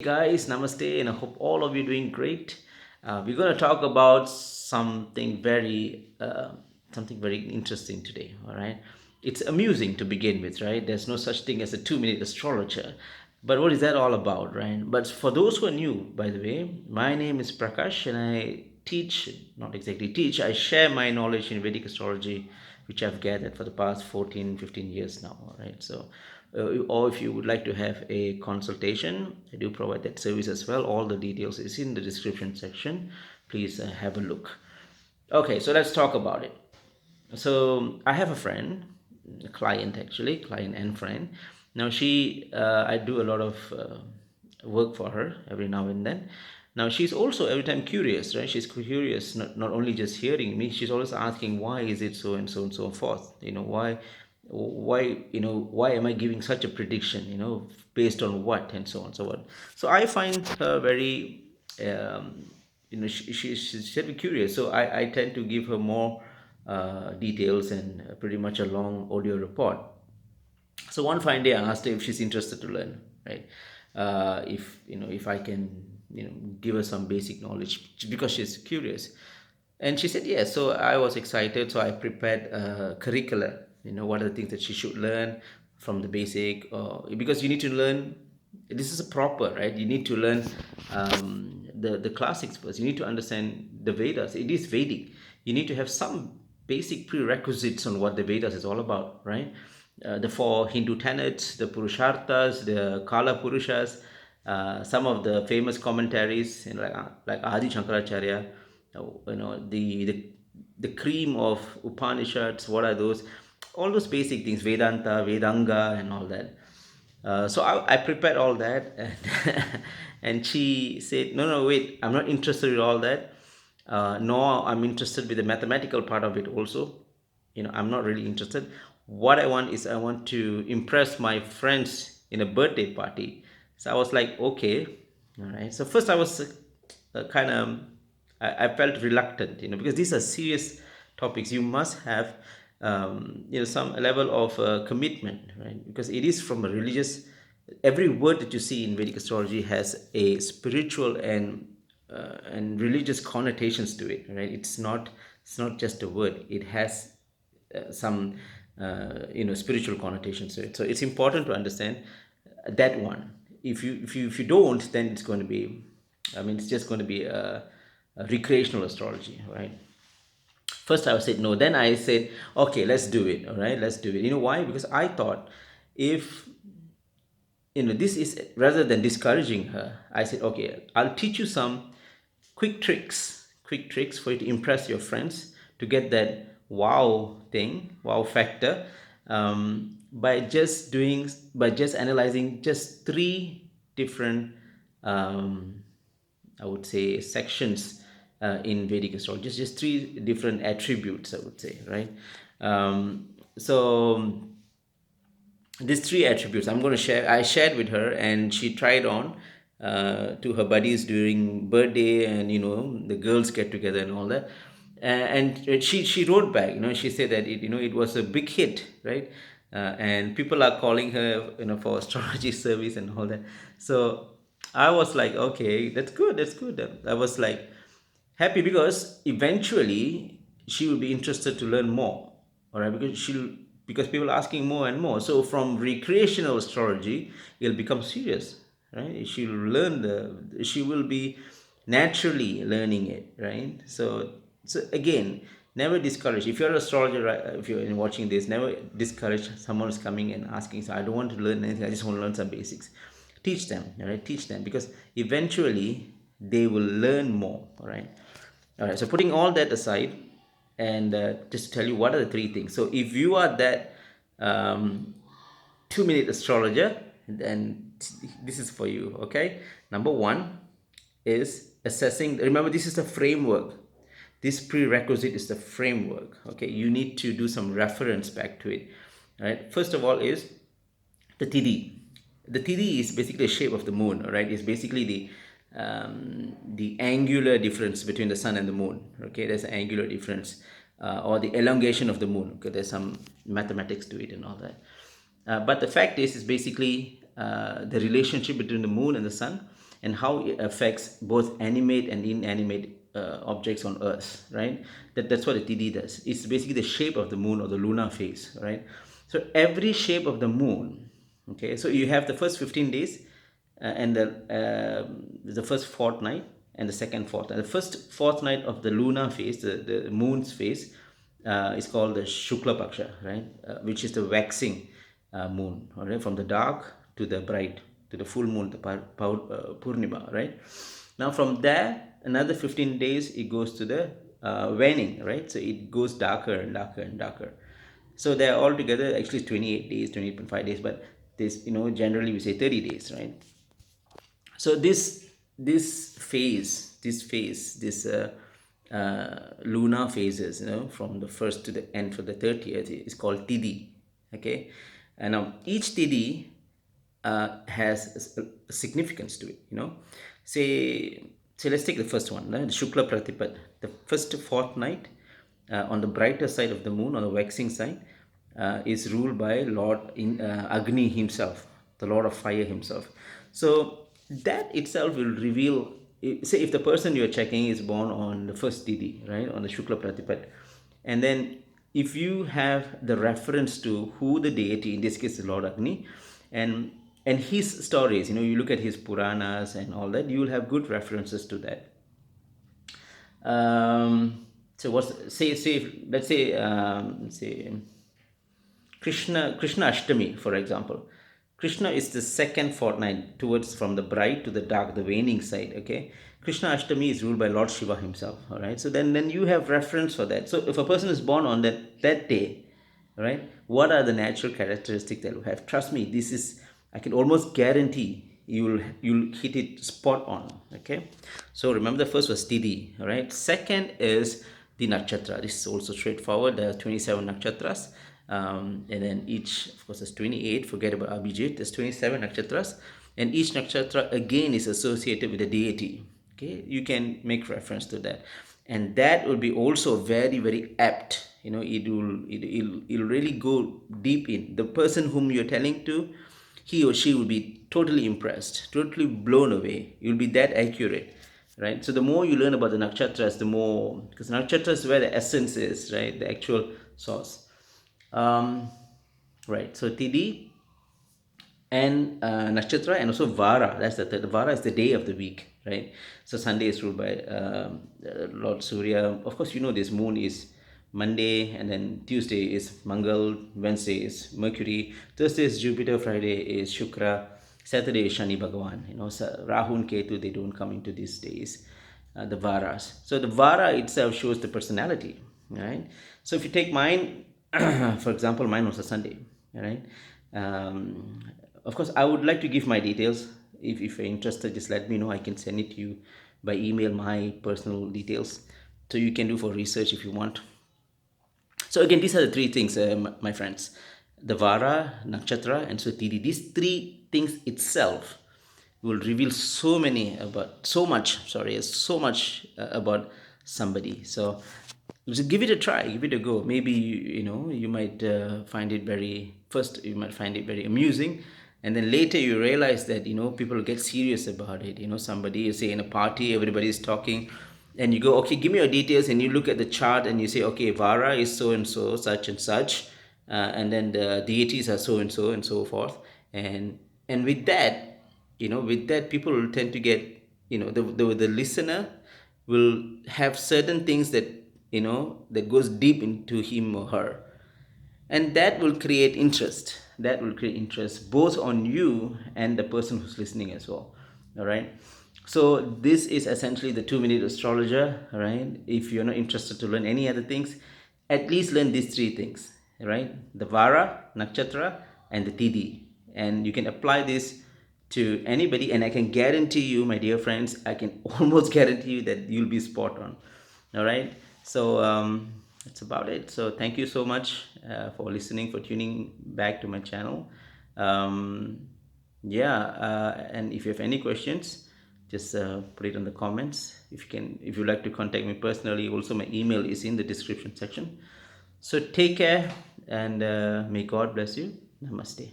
Guys, namaste, and I hope all of you doing great. We're going to talk about something very interesting today. All right, it's amusing to begin with, right? There's no such thing as a 2 minute astrologer, but what is that all about, right? But for those who are new, by the way, my name is Prakash, and I teach, not exactly teach, I share my knowledge in Vedic astrology, which I've gathered for the past 14, 15 years now. All right, so or if you would like to have a consultation, I do provide that service as well. All the details is in the description section. Please have a look. Okay, so let's talk about it. So I have a friend, a client actually, client and friend. Now I do a lot of work for her every now and then. Now she's also every time curious, right? She's curious, not only just hearing me, she's always asking why is it so and so and so forth. Why am I giving such a prediction? Based on what and so on so on. So I find her very she's very curious, so I tend to give her more details and pretty much a long audio report. So one fine day I asked her if she's interested to learn, right? If I can give her some basic knowledge because she's curious. And she said yes. So I was excited, so I prepared a curricula. What are the things that she should learn from the basic, because you need to learn. This is a proper, right? You need to learn the classics first. You need to understand the Vedas. It is Vedic. You need to have some basic prerequisites on what the Vedas is all about, right? The four Hindu tenets, the Purusharthas, the Kala Purushas, some of the famous commentaries, like Adi Shankaracharya, the cream of Upanishads. What are those? All those basic things, Vedanta, Vedanga, and all that. So I prepared all that, and she said, "No, no, wait, I'm not interested in all that. No, I'm interested with the mathematical part of it also. I'm not really interested. What I want to impress my friends in a birthday party." So I was like, okay, all right. So first I was kind of, I felt reluctant, because these are serious topics. You must have, some level of commitment, right? Because it is from a religious. Every word that you see in Vedic astrology has a spiritual and religious connotations to it, right? It's not just a word. It has some spiritual connotations to it. So it's important to understand that one. If you don't, then it's going to be, it's just going to be a recreational astrology, right? First I said no, then I said okay, let's do it. All right, let's do it. You know why? Because I thought, if this is, rather than discouraging her, I said okay, I'll teach you some quick tricks for you to impress your friends, to get that wow factor, by just analyzing just three different, I would say, sections in Vedic astrology. Just three different attributes, I would say, right? So these three attributes I'm going to share, I shared with her, and she tried on to her buddies during birthday, and the girls get together and all that. And she wrote back. She said that it was a big hit, right? And people are calling her, for astrology service and all that. So I was like, okay, that's good. I was like happy, because eventually she will be interested to learn more. All right, because people are asking more and more. So from recreational astrology, it'll become serious, right? She will be naturally learning it, right? So again, never discourage. If you're an astrologer, right, if you're watching this, never discourage someone who's coming and asking, so I don't want to learn anything, I just want to learn some basics. Teach them, all right? Teach them, because eventually they will learn more. All right, so putting all that aside, and just to tell you what are the three things. So if you are that 2 minute astrologer, then this is for you. Okay, number one is assessing. Remember, this is the framework. This prerequisite is the framework. Okay, you need to do some reference back to it. All right, first of all is the Tithi. The Tithi is basically the shape of the moon, right? It's basically the angular difference between the sun and the moon. Okay, there's an angular difference, or the elongation of the moon. Okay, there's some mathematics to it and all that. But the fact is basically the relationship between the moon and the sun. and how it affects both animate and inanimate objects on Earth, right? That's what a TD does. It's basically the shape of the moon or the lunar phase, right? So every shape of the moon, okay, so you have the first 15 days and the first fortnight and the second fortnight. The first fortnight of the lunar phase, the moon's phase, is called the Shukla Paksha, right? Which is the waxing moon, all right, from the dark to the bright, to the full moon, the Purnima, right? Now from there, another 15 days, it goes to the waning, right? So it goes darker and darker and darker. So they're all together actually 28 days, 28.5 days, but this, generally we say 30 days, right? So this lunar phases, from the first to the end for the 30th is called Tidi. Okay, and now each Tidi has a significance to it. Say let's take the first one, the Shukla Pratipad, the first fortnight on the brighter side of the moon, on the waxing side, is ruled by Agni himself, the Lord of Fire himself. So that itself will reveal. Say if the person you're checking is born on the first Tidi, right, on the Shukla Pratipad, and then if you have the reference to who the deity, in this case, the Lord Agni, and his stories, you look at his Puranas and all that, you will have good references to that. So what's say let's say Krishna Ashtami, for example. Krishna is the second fortnight towards from the bright to the dark, the waning side. Okay, Krishna Ashtami is ruled by Lord Shiva himself. All right, so then you have reference for that. So if a person is born on that day, right, what are the natural characteristics that you have? Trust me, this is, I can almost guarantee you'll hit it spot on. Okay, so remember the first was Tidi. All right, second is the nakshatra. This is also straightforward. There are 27 nakshatras. And then each, of course, there's 28. Forget about Abhijit. There's 27 nakshatras, and each nakshatra again is associated with a deity. Okay, you can make reference to that, and that will be also very, very apt. It'll really go deep in the person whom you're telling to. He or she will be totally impressed, totally blown away. You'll be that accurate, right? So the more you learn about the nakshatras, the more, because nakshatras is where the essence is, right? The actual source. Right, so Tidi and Nakshatra, and also Vara. That's the third. Vara is the day of the week, right? So Sunday is ruled by Lord Surya. Of course, this moon is Monday, and then Tuesday is Mangal, Wednesday is Mercury, Thursday is Jupiter, Friday is Shukra, Saturday is Shani Bhagavan. So Rahu and Ketu, they don't come into these days, the Varas. So the Vara itself shows the personality, right? So if you take mine, for example, mine was a Sunday, right? Of course, I would like to give my details. If you're interested, just let me know. I can send it to you by email, my personal details, so you can do for research if you want. So again, these are the three things, my friends: the Vara, Nakshatra, and so Tidi. These three things itself will reveal so much about somebody. So just give it a try, give it a go. Maybe you might find it very amusing, and then later you realize that people get serious about it. Somebody, say in a party, everybody is talking, and you go, okay, give me your details, and you look at the chart and you say, okay, Vara is so and so, such and such, and then the deities are so and so forth, and with that people will tend to get, the listener will have certain things that goes deep into him or her, and that will create interest both on you and the person who's listening as well. All right, so this is essentially the 2-minute astrologer. All right, if you're not interested to learn any other things, at least learn these three things, right? The Vara, Nakshatra, and the Tidi, and you can apply this to anybody, and I can guarantee you, my dear friends, I can almost guarantee you that you'll be spot on. All right, so that's about it. So thank you so much for listening, for tuning back to my channel. And if you have any questions, just put it in the comments. If you like to contact me personally, also my email is in the description section. So take care, and may God bless you. Namaste.